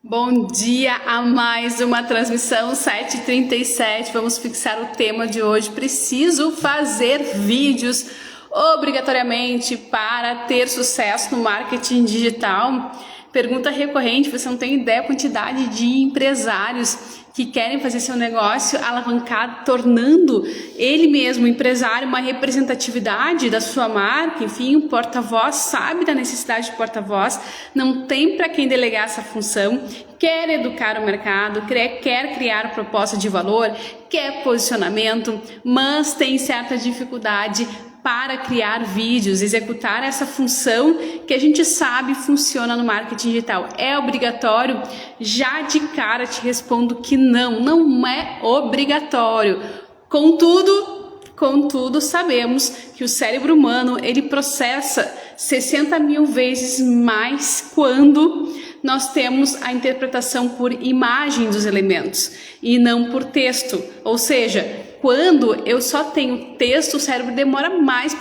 Bom dia a mais uma transmissão 7h37. Vamos fixar o tema de hoje. Preciso fazer vídeos obrigatoriamente para ter sucesso no marketing digital? Pergunta recorrente, você não tem ideia da quantidade de empresários que querem fazer seu negócio alavancado, tornando ele mesmo, o empresário, uma representatividade da sua marca, enfim, um porta-voz, sabe da necessidade de porta-voz, não tem para quem delegar essa função, quer educar o mercado, quer criar proposta de valor, quer posicionamento, mas tem certa dificuldade para criar vídeos, executar essa função que a gente sabe funciona no marketing digital. É obrigatório? Já de cara te respondo que não é obrigatório. Contudo, sabemos que o cérebro humano, ele processa 60 mil vezes mais quando nós temos a interpretação por imagem dos elementos e não por texto. Ou seja, quando eu só tenho texto, o cérebro demora mais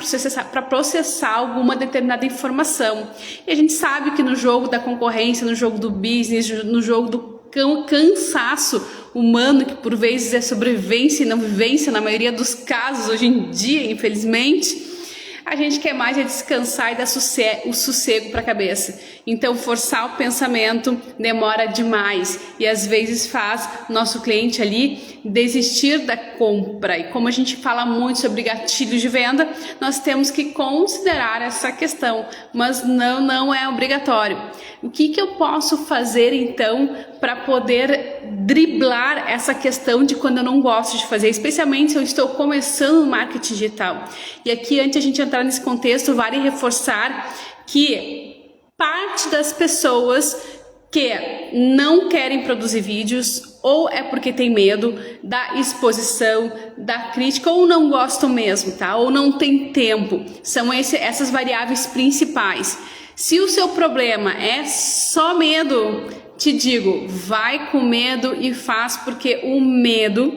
para processar alguma determinada informação. E a gente sabe que no jogo da concorrência, no jogo do business, no jogo do cansaço humano, que por vezes é sobrevivência e não vivência, na maioria dos casos hoje em dia, infelizmente, a gente quer mais é descansar e dar o sossego para a cabeça. Então, forçar o pensamento demora demais e às vezes faz nosso cliente ali desistir da compra. E como a gente fala muito sobre gatilhos de venda, nós temos que considerar essa questão, mas não é obrigatório. O que eu posso fazer então para poder driblar essa questão de quando eu não gosto de fazer, especialmente se eu estou começando no marketing digital? E aqui, antes de a gente entrar nesse contexto, vale reforçar que parte das pessoas que não querem produzir vídeos ou é porque tem medo da exposição, da crítica, ou não gostam mesmo, tá? Ou não tem tempo. São essas variáveis principais. Se o seu problema é só medo, te digo, vai com medo e faz, porque o medo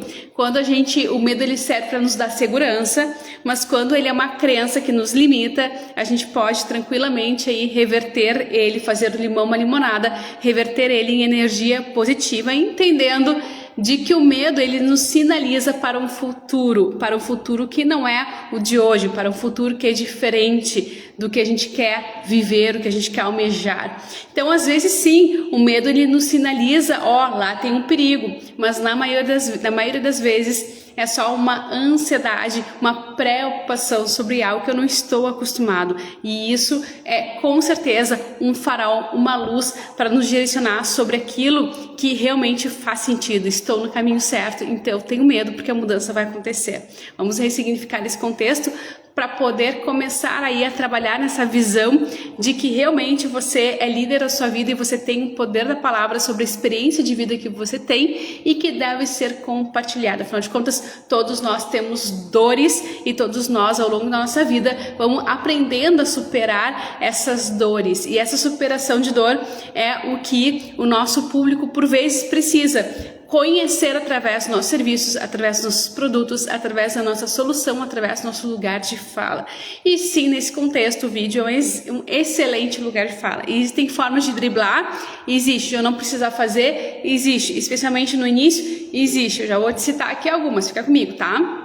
ele serve para nos dar segurança, mas quando ele é uma crença que nos limita, a gente pode tranquilamente aí reverter ele, fazer do limão uma limonada, reverter ele em energia positiva, entendendo de que o medo ele nos sinaliza para um futuro que não é o de hoje, para um futuro que é diferente do que a gente quer viver, o que a gente quer almejar. Então, às vezes sim, o medo ele nos sinaliza, lá tem um perigo, mas na maioria das vezes é só uma ansiedade, uma preocupação sobre algo que eu não estou acostumado. E isso é com certeza um farol, uma luz para nos direcionar sobre aquilo que realmente faz sentido. Estou no caminho certo, então eu tenho medo porque a mudança vai acontecer. Vamos ressignificar esse contexto para poder começar aí a trabalhar nessa visão de que realmente você é líder da sua vida e você tem o poder da palavra sobre a experiência de vida que você tem e que deve ser compartilhada. Afinal de contas, todos nós temos dores e todos nós, ao longo da nossa vida, vamos aprendendo a superar essas dores. E essa superação de dor é o que o nosso público, por vezes, precisa conhecer através dos nossos serviços, através dos nossos produtos, através da nossa solução, através do nosso lugar de fala. E sim, nesse contexto, o vídeo é um excelente lugar de fala. E existem formas de driblar? Existe. Eu não precisar fazer? Existe. Especialmente no início? Existe. Eu já vou te citar aqui algumas, fica comigo, tá?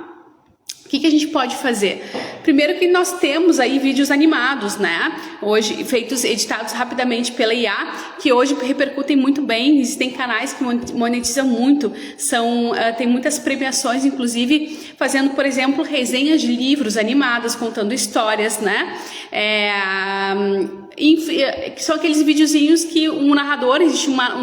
O que a gente pode fazer? Primeiro que nós temos aí vídeos animados, né? Hoje, editados rapidamente pela IA, que hoje repercutem muito bem. Existem canais que monetizam muito, tem muitas premiações, inclusive fazendo, por exemplo, resenhas de livros animadas, contando histórias, né? Que são aqueles videozinhos que existe um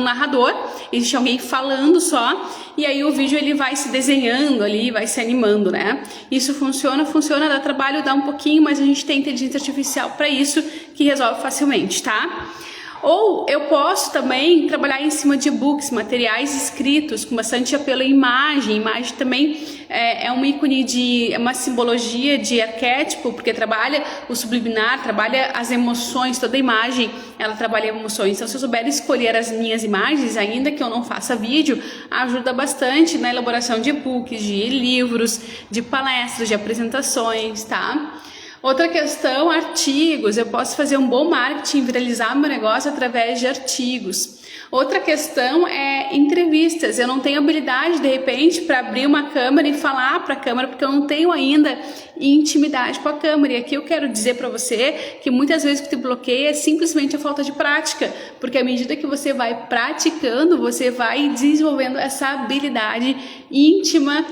narrador, existe alguém falando só, e aí o vídeo ele vai se desenhando ali, vai se animando, né? Isso funciona, dá trabalho, dá um pouquinho, mas a gente tem inteligência artificial para isso que resolve facilmente, tá? Ou eu posso também trabalhar em cima de e-books, materiais escritos, com bastante apelo à imagem. Imagem também é um ícone é uma simbologia de arquétipo, porque trabalha o subliminar, trabalha as emoções, toda a imagem, ela trabalha emoções. Então, se eu souber escolher as minhas imagens, ainda que eu não faça vídeo, ajuda bastante na elaboração de e-books, de livros, de palestras, de apresentações, tá? Outra questão, artigos. Eu posso fazer um bom marketing, viralizar meu negócio através de artigos. Outra questão é entrevistas. Eu não tenho habilidade, de repente, para abrir uma câmera e falar para a câmera, porque eu não tenho ainda intimidade com a câmera. E aqui eu quero dizer para você que muitas vezes o que te bloqueia é simplesmente a falta de prática, porque à medida que você vai praticando, você vai desenvolvendo essa habilidade íntima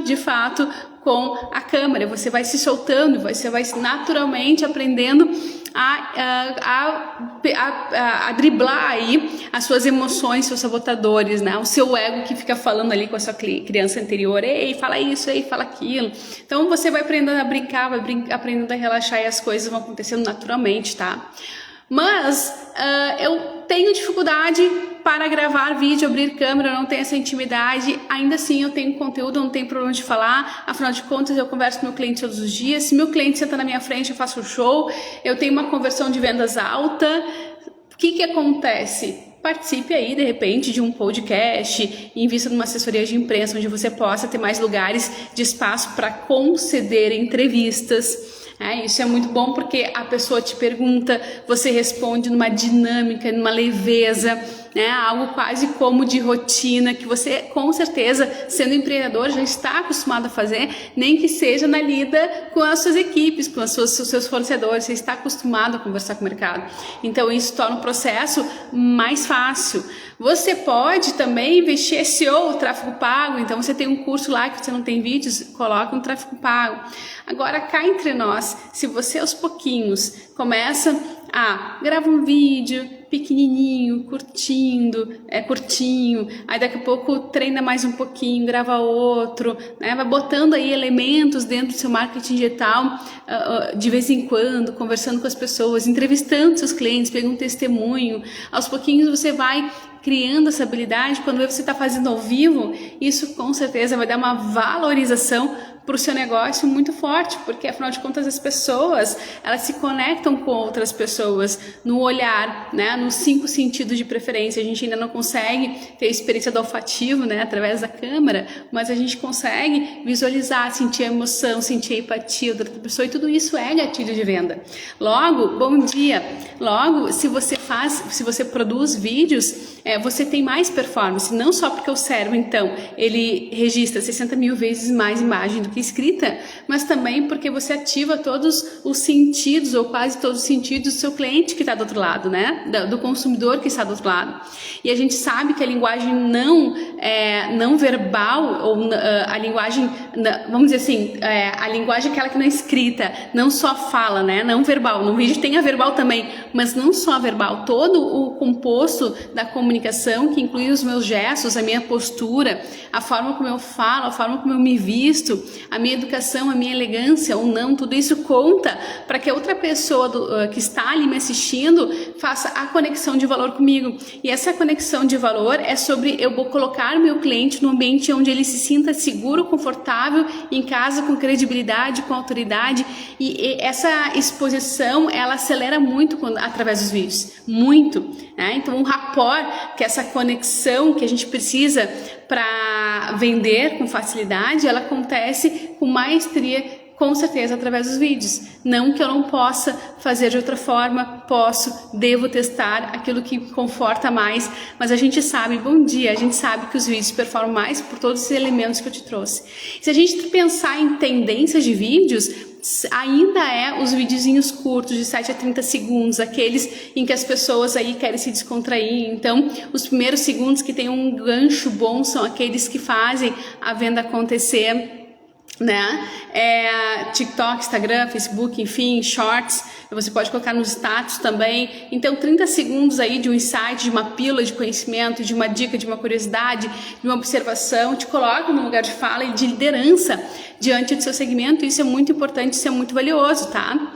de fato, com a câmera. Você vai se soltando, você vai naturalmente aprendendo a driblar aí as suas emoções, seus sabotadores, né? O seu ego que fica falando ali com a sua criança anterior, ei, fala isso, ei, fala aquilo. Então você vai aprendendo a brincar, aprendendo a relaxar e as coisas vão acontecendo naturalmente, tá? Mas eu tenho dificuldade para gravar vídeo, abrir câmera, eu não tenho essa intimidade, ainda assim eu tenho conteúdo, eu não tenho problema de falar, afinal de contas eu converso com meu cliente todos os dias, se meu cliente senta na minha frente eu faço um show, eu tenho uma conversão de vendas alta. O que acontece? Participe aí, de repente, de um podcast, invista numa assessoria de imprensa, onde você possa ter mais lugares de espaço para conceder entrevistas. Isso é muito bom porque a pessoa te pergunta, você responde numa dinâmica, numa leveza, né? Algo quase como de rotina, que você com certeza, sendo empreendedor, já está acostumado a fazer, nem que seja na lida com as suas equipes, com os seus fornecedores, você está acostumado a conversar com o mercado. Então isso torna o processo mais fácil. Você pode também investir SEO, tráfego pago, então você tem um curso lá que você não tem vídeos, coloca um tráfego pago. Agora, cá entre nós, se você aos pouquinhos começa a gravar um vídeo pequenininho, curtindo, curtinho, aí daqui a pouco treina mais um pouquinho, grava outro, né? Vai botando aí elementos dentro do seu marketing digital, de vez em quando, conversando com as pessoas, entrevistando seus clientes, pegando um testemunho, aos pouquinhos você vai criando essa habilidade. Quando você está fazendo ao vivo, isso com certeza vai dar uma valorização para o seu negócio muito forte, porque afinal de contas as pessoas, elas se conectam com outras pessoas no olhar, né, nos 5 sentidos de preferência. A gente ainda não consegue ter a experiência do olfativo, né, através da câmera, mas a gente consegue visualizar, sentir a emoção, sentir a empatia da outra pessoa, e tudo isso é gatilho de venda. Logo, bom dia. Logo, se você produz vídeos, você tem mais performance, não só porque o cérebro, então, ele registra 60 mil vezes mais imagem do que escrita, mas também porque você ativa todos os sentidos, ou quase todos os sentidos do seu cliente que está do outro lado, né? Do consumidor que está do outro lado. E a gente sabe que a linguagem não verbal, ou a linguagem, vamos dizer assim, a linguagem aquela que não é escrita, não só fala, né? Não verbal. No vídeo tem a verbal também, mas não só a verbal, todo o composto da comunicação, que inclui os meus gestos, a minha postura, a forma como eu falo, a forma como eu me visto, a minha educação, a minha elegância ou não, tudo isso conta para que a outra pessoa que está ali me assistindo faça a conexão de valor comigo. E essa conexão de valor é sobre eu vou colocar o meu cliente num ambiente onde ele se sinta seguro, confortável, em casa, com credibilidade, com autoridade, e essa exposição, ela acelera muito através dos vídeos, muito, né? Então um rapport, que é essa conexão que a gente precisa para vender com facilidade, ela acontece com maestria, com certeza, através dos vídeos. Não que eu não possa fazer de outra forma, devo testar aquilo que conforta mais, mas a gente sabe, bom dia, a gente sabe que os vídeos performam mais por todos esses elementos que eu te trouxe. Se a gente pensar em tendências de vídeos, ainda os videozinhos curtos de 7 a 30 segundos, aqueles em que as pessoas aí querem se descontrair. Então, os primeiros segundos que tem um gancho bom são aqueles que fazem a venda acontecer, né? TikTok, Instagram, Facebook, enfim, Shorts, você pode colocar nos status também. Então 30 segundos aí de um insight, de uma pílula de conhecimento, de uma dica, de uma curiosidade, de uma observação, te coloca no lugar de fala e de liderança diante do seu segmento. Isso é muito importante, isso é muito valioso, tá?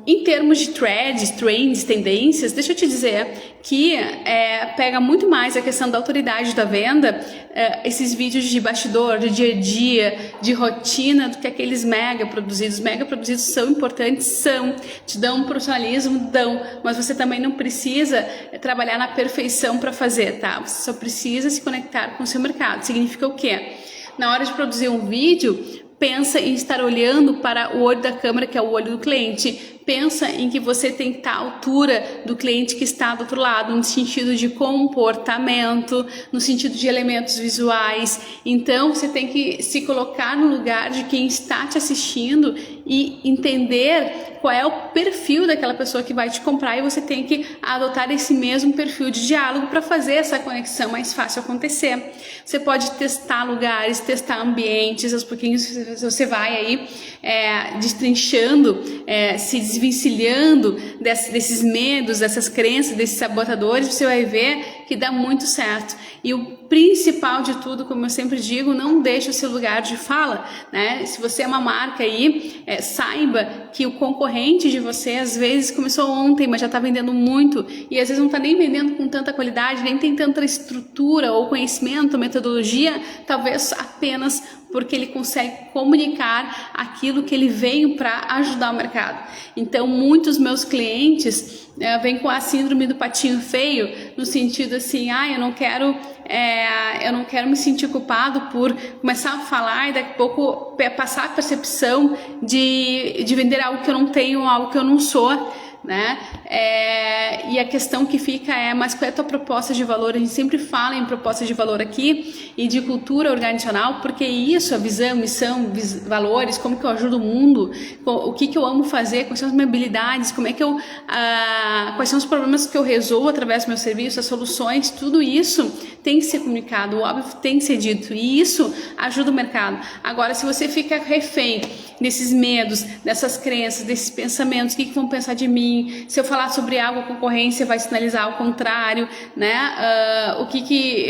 Em termos de trends, tendências, deixa eu te dizer que pega muito mais a questão da autoridade da venda, esses vídeos de bastidor, de dia a dia, de rotina, do que aqueles mega produzidos. Mega produzidos são importantes, te dão um profissionalismo, mas você também não precisa trabalhar na perfeição para fazer, tá? Você só precisa se conectar com o seu mercado. Significa o quê? Na hora de produzir um vídeo, pensa em estar olhando para o olho da câmera, que é o olho do cliente. Pensa em que você tem que estar à altura do cliente que está do outro lado, no sentido de comportamento, no sentido de elementos visuais. Então, você tem que se colocar no lugar de quem está te assistindo e entender qual é o perfil daquela pessoa que vai te comprar, e você tem que adotar esse mesmo perfil de diálogo para fazer essa conexão mais fácil acontecer. Você pode testar lugares, testar ambientes, aos pouquinhos você vai aí destrinchando, se desvencilhando desses medos, dessas crenças, desses sabotadores, você vai ver que dá muito certo. E o principal de tudo, como eu sempre digo, não deixe o seu lugar de fala, né? Se você é uma marca aí, saiba que o concorrente de você às vezes começou ontem, mas já está vendendo muito, e às vezes não está nem vendendo com tanta qualidade, nem tem tanta estrutura ou conhecimento, metodologia, talvez apenas porque ele consegue comunicar aquilo que ele veio para ajudar o mercado. Então, muitos meus clientes vêm com a síndrome do patinho feio, no sentido assim, eu não quero me sentir culpado por começar a falar e daqui a pouco passar a percepção de vender algo que eu não tenho, algo que eu não sou, né? E a questão que fica mas qual é a tua proposta de valor? A gente sempre fala em proposta de valor aqui e de cultura organizacional, porque isso, a visão, missão, valores, como que eu ajudo o mundo, o que eu amo fazer, quais são as minhas habilidades, quais são os problemas que eu resolvo através do meu serviço, as soluções, tudo isso tem que ser comunicado, o óbvio tem que ser dito, e isso ajuda o mercado. Agora, se você fica refém desses medos, dessas crenças, desses pensamentos, o que vão pensar de mim? Se eu falar sobre algo, a concorrência vai sinalizar o contrário, né?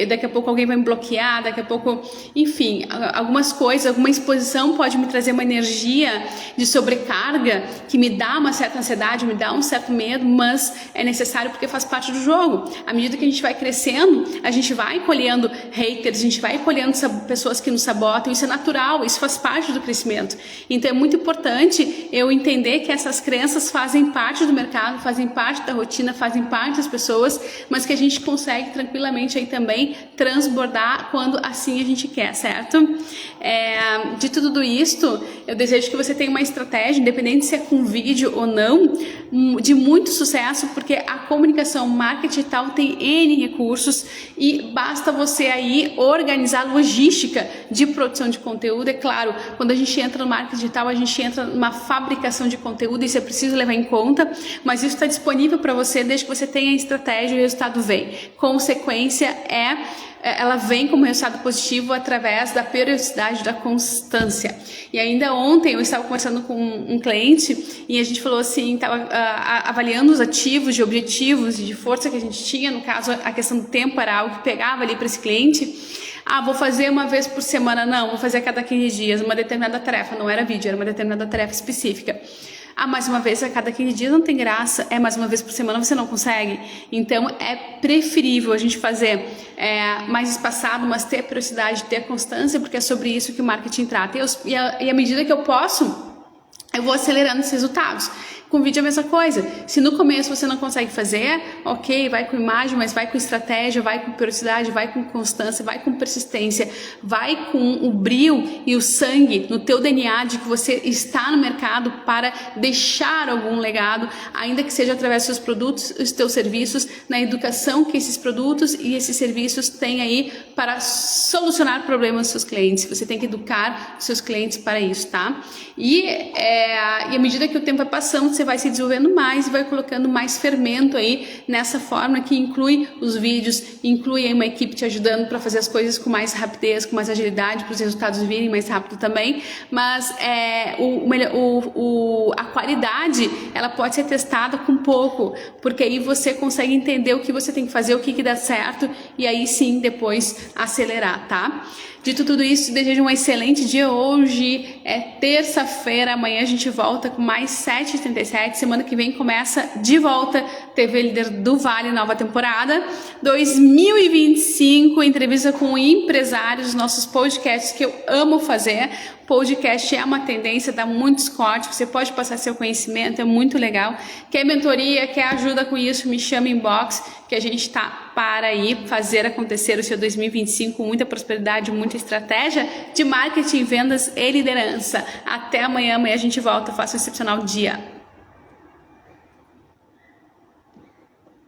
Daqui a pouco alguém vai me bloquear, daqui a pouco, enfim, algumas coisas, alguma exposição pode me trazer uma energia de sobrecarga que me dá uma certa ansiedade, me dá um certo medo, mas é necessário porque faz parte do jogo. À medida que a gente vai crescendo, a gente vai colhendo haters, a gente vai colhendo pessoas que nos sabotam, isso é natural, isso faz parte do crescimento. Então é muito importante eu entender que essas crenças fazem parte do mercado, fazem parte da rotina, fazem parte das pessoas, mas que a gente consegue tranquilamente aí também transbordar quando assim a gente quer, certo? De tudo isto, eu desejo que você tenha uma estratégia, independente se é com vídeo ou não, de muito sucesso, porque a comunicação, marketing e tal tem N recursos e basta você aí organizar a logística de produção de conteúdo. É claro, quando a gente entra no marketing digital, a gente entra numa fabricação de conteúdo, isso é preciso levar em conta, mas isso está disponível para você desde que você tenha a estratégia e o resultado vem. Consequência ela vem como resultado positivo através da periodicidade, da constância. E ainda ontem eu estava conversando com um cliente e a gente falou assim, estava avaliando os ativos, de objetivos e de força que a gente tinha, no caso a questão do tempo era algo que pegava ali para esse cliente. Vou fazer uma vez por semana, não, vou fazer a cada 15 dias, uma determinada tarefa, não era vídeo, era uma determinada tarefa específica. Mais uma vez a cada 15 dias não tem graça, mais uma vez por semana você não consegue. Então é preferível a gente fazer mais espaçado, mas ter periodicidade, ter constância, porque é sobre isso que o marketing trata. E à medida que eu posso, eu vou acelerando esses resultados. Com vídeo é a mesma coisa. Se no começo você não consegue fazer, ok, vai com imagem, mas vai com estratégia, vai com periodicidade, vai com constância, vai com persistência, vai com o brio e o sangue no teu DNA de que você está no mercado para deixar algum legado, ainda que seja através dos seus produtos, os teus serviços, na educação que esses produtos e esses serviços têm aí para solucionar problemas dos seus clientes. Você tem que educar os seus clientes para isso, tá? E à medida que o tempo vai passando, você vai se desenvolvendo mais e vai colocando mais fermento aí nessa forma que inclui os vídeos, inclui aí uma equipe te ajudando para fazer as coisas com mais rapidez, com mais agilidade, para os resultados virem mais rápido também, mas a qualidade ela pode ser testada com pouco, porque aí você consegue entender o que você tem que fazer, o que dá certo e aí sim depois acelerar, tá? Dito tudo isso, desejo um excelente dia. Hoje é terça-feira, amanhã a gente volta com mais 7h37. Semana que vem começa de volta TV Líder do Vale, nova temporada 2025, entrevista com empresários, nossos podcasts que eu amo fazer. Podcast é uma tendência, dá muitos cortes, você pode passar seu conhecimento, é muito legal. Quer mentoria, quer ajuda com isso, me chama em inbox que a gente tá para aí fazer acontecer o seu 2025 com muita prosperidade, muita estratégia de marketing, vendas e liderança. Até amanhã, a gente volta. Faça um excepcional dia.